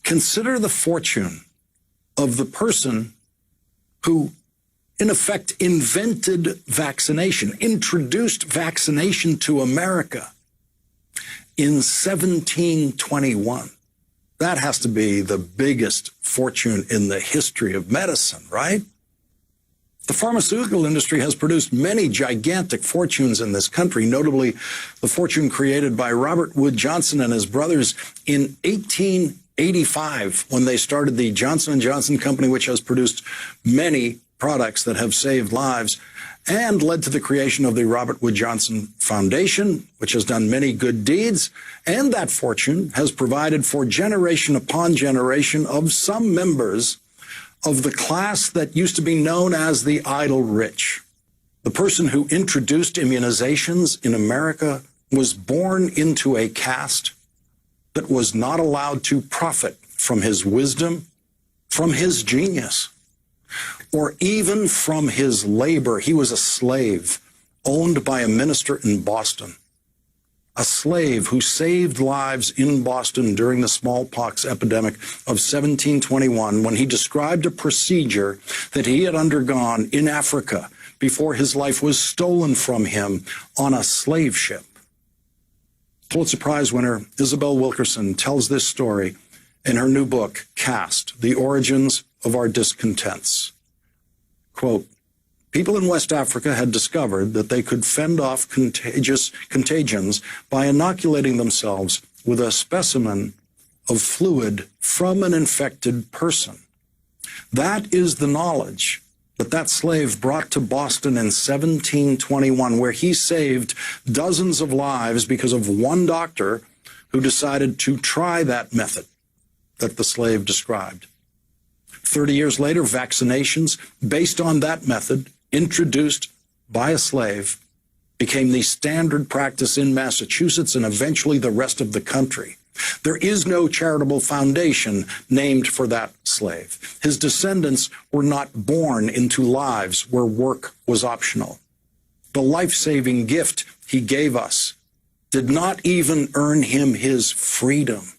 Consider the fortune of the person who, in effect, invented vaccination, introduced vaccination to America in 1721. That has to be the biggest fortune in the history of medicine, right? The pharmaceutical industry has produced many gigantic fortunes in this country, notably the fortune created by Robert Wood Johnson and his brothers in 1885 when they started the Johnson & Johnson Company, which has produced many products that have saved lives and led to the creation of the Robert Wood Johnson Foundation, which has done many good deeds. And that fortune has provided for generation upon generation of some members of the class that used to be known as the idle rich. The person who introduced immunizations in America was born into a caste that was not allowed to profit from his wisdom, from his genius, or even from his labor. He was a slave owned by a minister in Boston, a slave who saved lives in Boston during the smallpox epidemic of 1721 when he described a procedure that he had undergone in Africa before his life was stolen from him on a slave ship. Pulitzer Prize winner Isabel Wilkerson tells this story in her new book, Caste: The Origins of Our Discontents. Quote, people in West Africa had discovered that they could fend off contagions by inoculating themselves with a specimen of fluid from an infected person. That is the knowledge that slave brought to Boston in 1721, where he saved dozens of lives because of one doctor who decided to try that method that the slave described. 30 years later, vaccinations based on that method, introduced by a slave, became the standard practice in Massachusetts and eventually the rest of the country. There is no charitable foundation named for that slave. His descendants were not born into lives where work was optional. The life-saving gift he gave us did not even earn him his freedom.